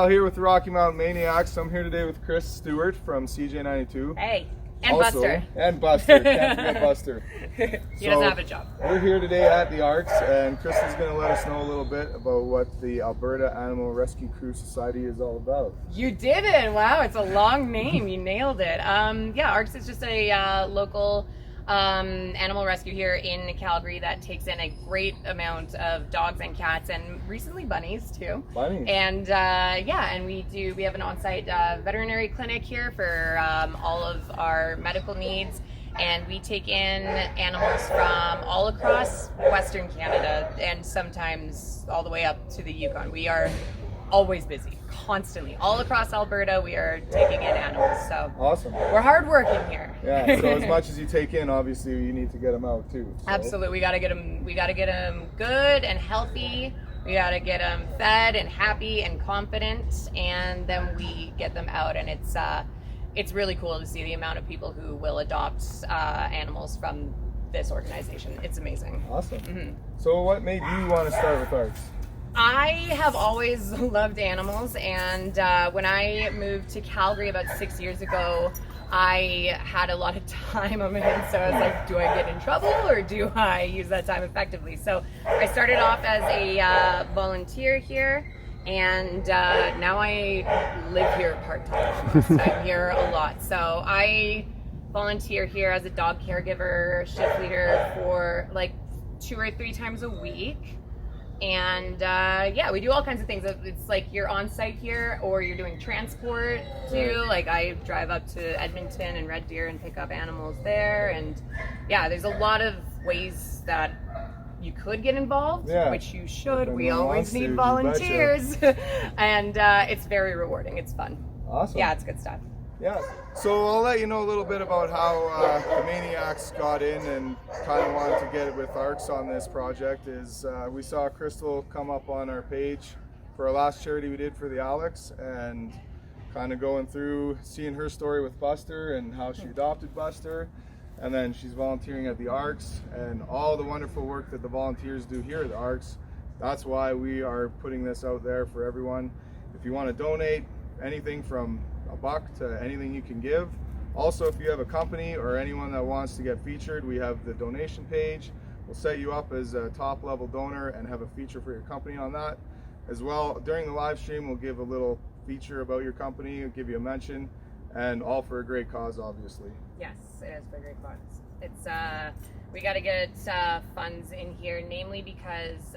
Kyle here with the Rocky Mountain Maniacs. I'm here today with Krys Stewart from CJAY92. Hey, and also, Buster. And Buster. Can't forget Buster. He doesn't have a job. We're here today at the Arcs, and Krys is going to let us know a little bit about what the Alberta Animal Rescue Crew Society is all about. You did it! Wow, it's a long name. You nailed it. Yeah, Arcs is just a local animal rescue here in Calgary that takes in a great amount of dogs and cats, and recently bunnies too. Bunnies. And yeah, and we have an on-site veterinary clinic here for all of our medical needs, and we take in animals from all across Western Canada and sometimes all the way up to the Yukon. We are always busy, constantly. All across Alberta, we are taking in animals. So awesome. We're hardworking here. Yeah. So as much as you take in, obviously you need to get them out too. So. Absolutely. We gotta get them good and healthy. We gotta get them fed and happy and confident, and then we get them out. And it's really cool to see the amount of people who will adopt animals from this organization. It's amazing. Awesome. Mm-hmm. So what made you want to start with Arcs? I have always loved animals, and when I moved to Calgary about 6 years ago, I had a lot of time on my hands, so I was like, do I get in trouble or do I use that time effectively? So I started off as a volunteer here, and now I live here part-time. I'm here a lot. So I volunteer here as a dog caregiver, shift leader for like 2 or 3 times a week. And yeah, we do all kinds of things. It's like you're on site here, or you're doing transport too. Like I drive up to Edmonton and Red Deer and pick up animals there. And yeah, there's a lot of ways that you could get involved, which you should. We always need volunteers. And it's very rewarding. It's fun. Awesome. Yeah, it's good stuff. Yeah, so I'll let you know a little bit about how the Maniacs got in and kind of wanted to get it with Arcs on this project. Is we saw Crystal come up on our page for our last charity we did for the Alex, and kind of going through seeing her story with Buster and how she adopted Buster, and then she's volunteering at the Arcs and all the wonderful work that the volunteers do here at the Arcs. That's why we are putting this out there for everyone. If you want to donate anything from $1 to anything you can give. Also, if you have a company or anyone that wants to get featured, we have the donation page. We'll set you up as a top level donor and have a feature for your company on that. As well, during the live stream, we'll give a little feature about your company, we'll give you a mention, and all for a great cause, obviously. Yes, it is for a great cause. It's we got to get funds in here, namely because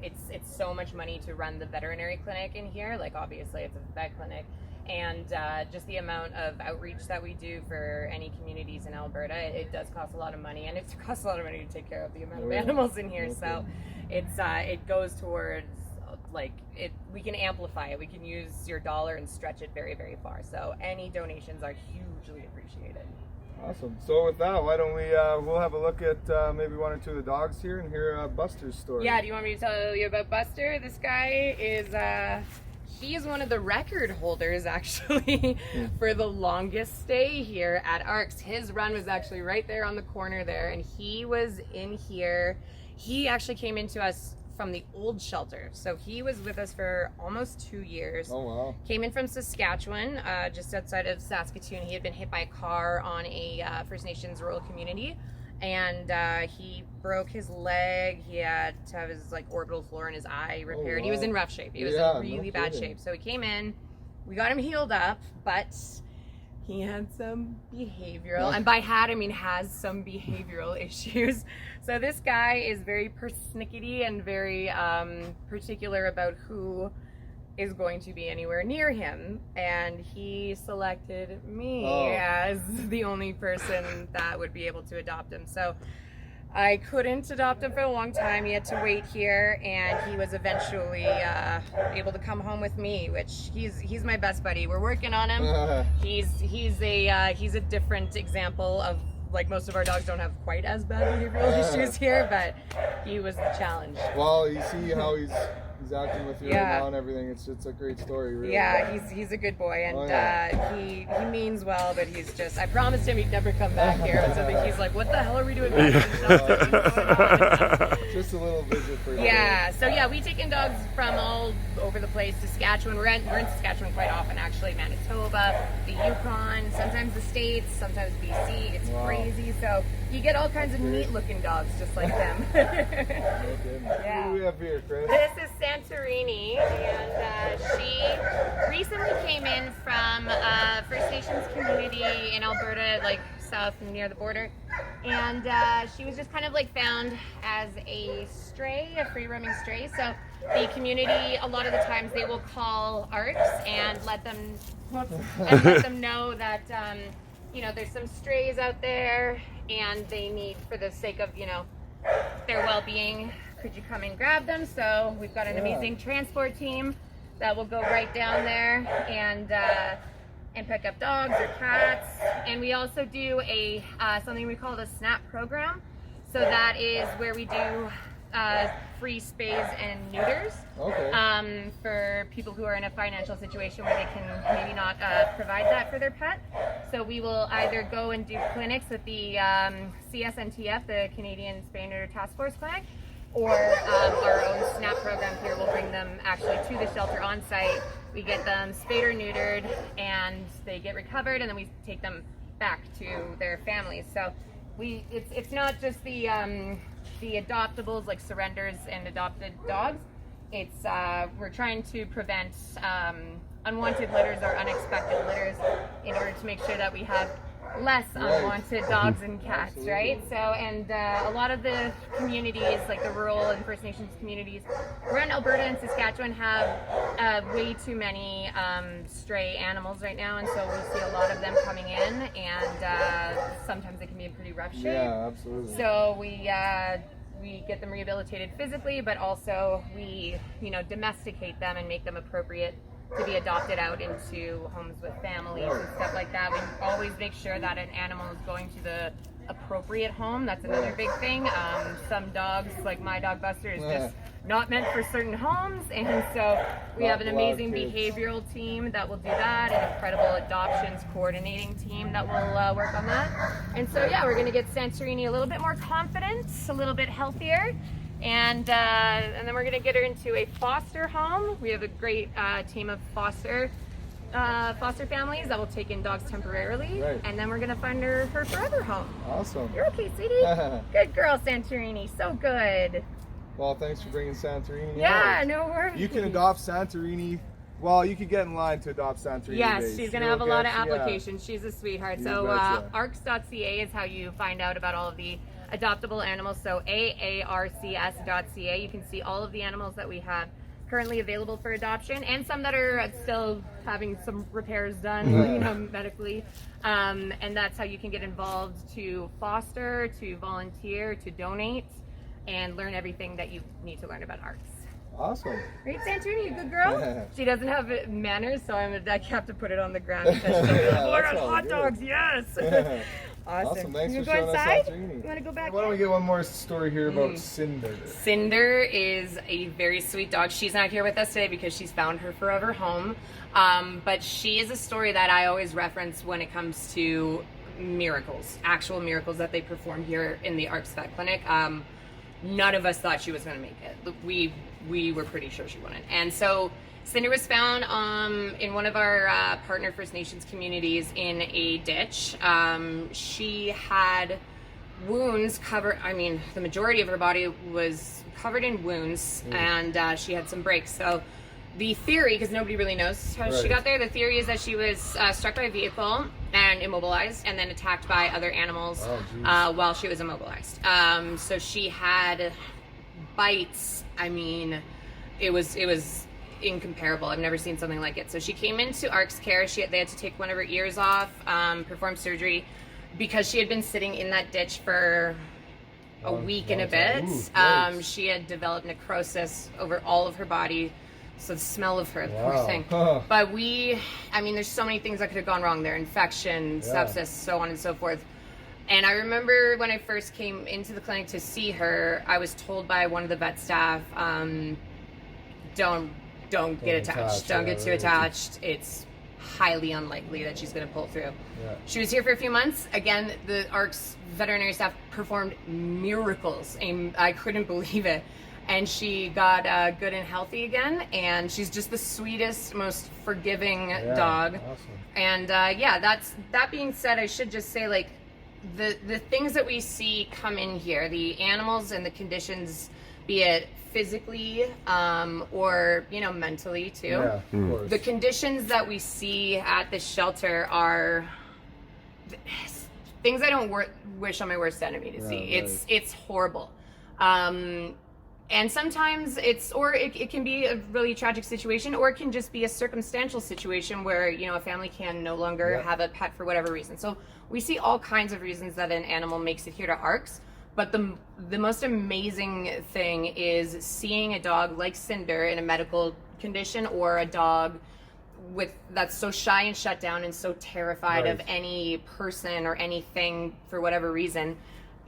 it's so much money to run the veterinary clinic in here. Like obviously it's a vet clinic. And just the amount of outreach that we do for any communities in Alberta, it does cost a lot of money, and it costs a lot of money to take care of the amount of animals in here. So it goes towards we can amplify it. We can use your dollar and stretch it very, very far. So any donations are hugely appreciated. Awesome. So with that, why don't we we'll have a look at maybe 1 or 2 of the dogs here and hear Buster's story. Yeah. Do you want me to tell you about Buster? This guy is. He is one of the record holders, actually, for the longest stay here at Arcs. His run was actually right there on the corner there, and he was in here. He actually came into us from the old shelter, so he was with us for almost 2 years. Oh, wow. Came in from Saskatchewan, just outside of Saskatoon. He had been hit by a car on a First Nations rural community, and he broke his leg. He had to have his orbital floor in his eye repaired. Oh, wow. He was in rough shape. He was in really bad shape. So he came in, we got him healed up, but he had some behavioral, and by had I mean has some behavioral issues. So this guy is very persnickety and very particular about who is going to be anywhere near him, and he selected me as the only person that would be able to adopt him. So I couldn't adopt him for a long time. He had to wait here, and he was eventually able to come home with me, which he's my best buddy. We're working on him. He's a different example of, most of our dogs don't have quite as bad behavioral issues here, but he was the challenge. Well, you see how he's acting with you right now and everything. It's a great story, really. Yeah, he's a good boy, and he means well, but he's just, I promised him he'd never come back here. So he's like, what the hell are we doing back in shelter? Just a little visit for you. Yeah, so yeah, we take in dogs from all over the place. Saskatchewan, we're in Saskatchewan quite often actually, Manitoba, the Yukon, sometimes the States, sometimes BC. It's crazy. So you get all kinds of neat looking dogs just like them. Yeah. Who do we have here, Krys? This is Santorini, and she recently came in from First Nations community in Alberta, like south near the border, and she was just kind of like found as a stray, a free roaming stray. So the community, a lot of the times, they will call ARCs and let them know that you know, there's some strays out there, and they need, for the sake of, you know, their well-being, could you come and grab them? So we've got an amazing transport team that will go right down there and pick up dogs or cats. And we also do a something we call the SNAP program. So that is where we do free spays and neuters for people who are in a financial situation where they can maybe not provide that for their pet. So we will either go and do clinics with the CSNTF, the Canadian Spay and Neuter Task Force Clinic, or our own SNAP program here will bring them actually to the shelter on site. We get them spayed or neutered, and they get recovered, and then we take them back to their families. So it's not just the adoptables like surrenders and adopted dogs. It's we're trying to prevent unwanted litters or unexpected litters in order to make sure that we have less unwanted dogs and cats, right? So, and a lot of the communities, like the rural and First Nations communities around Alberta and Saskatchewan, have way too many stray animals right now, and so we see a lot of them coming in, and sometimes they can be in pretty rough shape. Yeah, absolutely. So we get them rehabilitated physically, but also we, you know, domesticate them and make them appropriate to be adopted out into homes with families and stuff like that. We always make sure that an animal is going to the appropriate home. That's another big thing. Some dogs, like my dog Buster, is just not meant for certain homes, and so we have an amazing behavioral team that will do that, an incredible adoptions coordinating team that will work on that. And so yeah, we're going to get Santorini a little bit more confident, a little bit healthier, and then we're going to get her into a foster home. We have a great team of foster families that will take in dogs temporarily, and then we're going to find her forever home. Awesome. You're okay, sweetie? Good girl, Santorini. So good. Well, thanks for bringing Santorini. Yeah, no worries. You can adopt Santorini. Well, you could get in line to adopt Santorini. Yes, she's going to have a lot of applications. She's a sweetheart. So arcs.ca is how you find out about all of the adoptable animals. So aarcs.ca. You can see all of the animals that we have currently available for adoption, and some that are still having some repairs done, you know, medically. And that's how you can get involved to foster, to volunteer, to donate, and learn everything that you need to learn about ARCs. Awesome. Right, Santorini, you good girl? She doesn't have manners, so I have to put it on the ground because she'll be like, oh, I got hot dogs, yes. Awesome. Thanks for go showing inside? us Santorini. You want to go back? Why don't we get one more story here about Cinder? Cinder is a very sweet dog. She's not here with us today because she's found her forever home. But she is a story that I always reference when it comes to miracles, actual miracles that they perform here in the ARCS Vet Clinic. None of us thought she was going to make it. We were pretty sure she wouldn't. And so Cinder was found in one of our partner First Nations communities in a ditch. She had wounds covered, I mean, the majority of her body was covered in wounds, and she had some breaks. So the theory, because nobody really knows how she got there, the theory is that she was struck by a vehicle and immobilized, and then attacked by other animals while she was immobilized. So she had bites. I mean, it was incomparable. I've never seen something like it. So she came into ARCS care. They had to take one of her ears off, perform surgery, because she had been sitting in that ditch for a week and a bit. She had developed necrosis over all of her body. So the smell of her, poor thing. But I mean, there's so many things that could have gone wrong there. Infection, sepsis, so on and so forth. And I remember when I first came into the clinic to see her, I was told by one of the vet staff, don't get attached. Don't get too attached. It's highly unlikely that she's going to pull through. Yeah. She was here for a few months. Again, the ARC's veterinary staff performed miracles. I couldn't believe it. And she got good and healthy again, and she's just the sweetest, most forgiving dog. Awesome. And that being said, I should just say, like, the things that we see come in here, the animals and the conditions, be it physically or, you know, mentally too. Yeah, of course. The conditions that we see at the shelter are things I don't wish on my worst enemy to see. Right. It's horrible. And sometimes it can be a really tragic situation, or it can just be a circumstantial situation where, you know, a family can no longer have a pet for whatever reason. So we see all kinds of reasons that an animal makes it here to ARCS. But the most amazing thing is seeing a dog like Cinder in a medical condition, or a dog that's so shy and shut down and so terrified of any person or anything for whatever reason.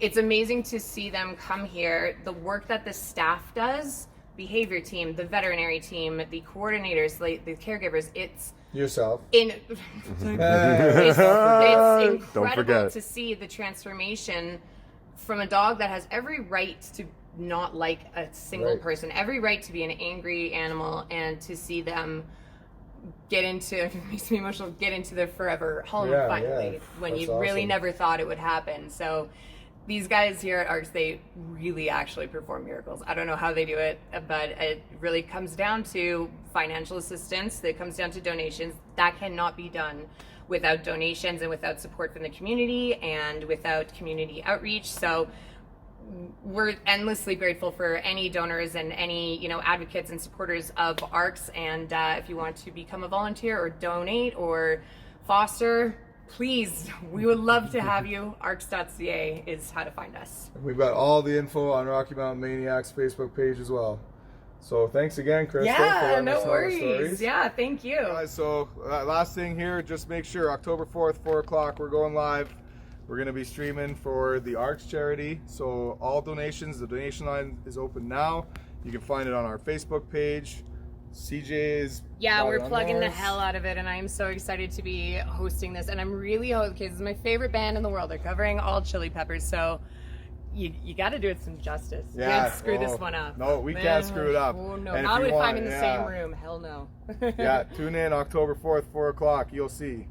It's amazing to see them come here. The work that the staff does, behavior team, the veterinary team, the coordinators, the caregivers, it's yourself. It's incredible to see the transformation from a dog that has every right to not like a single person, every right to be an angry animal, and to see them get into, it makes me emotional, get into their forever home finally, when you really never thought it would happen. So these guys here at ARCS, they really actually perform miracles. I don't know how they do it, but it really comes down to financial assistance. It comes down to donations. That cannot be done without donations and without support from the community and without community outreach. So we're endlessly grateful for any donors and any, you know, advocates and supporters of ARCS. And if you want to become a volunteer or donate or foster, please, we would love to have you. ARCS.ca is how to find us. We've got all the info on Rocky Mountain Maniacs Facebook page as well. So thanks again, Krys. Yeah, no worries. Yeah, thank you. So last thing here, just make sure October 4th, 4 o'clock, we're going live. We're going to be streaming for the ARCS charity. So all donations, the donation line is open now. You can find it on our Facebook page. CJAY's. Yeah, we're plugging the hell out of it, and I'm so excited to be hosting this. And I'm really okay. This is my favorite band in the world. They're covering all Chili Peppers, so you got to do it some justice. Yeah, you can't screw this one up. No, we can't screw it up. Oh no, and not if I'm in the same room. Hell no. Yeah, tune in October 4th, 4 o'clock. You'll see.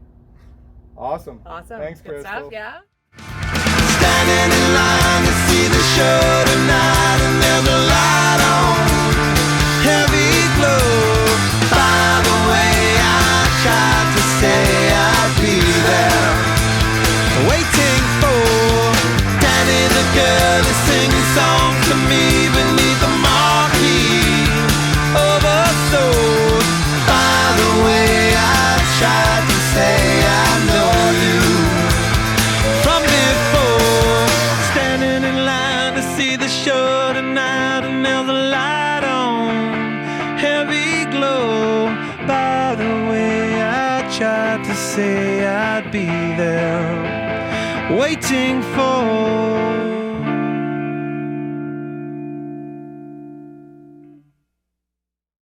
Awesome. Thanks, Krys. Good stuff. Yeah. Standing in line to see the show tonight, and there's a light on, heavy glow. By the way, I tried to say I'd be there, waiting for Danny the girl to sing a song to me beneath the marquee of a sword. By the way, I tried to say I know you from before. Standing in line to see the show tonight, and there's a light on, heavy glow. By the way, I tried to say I'd be there, waiting for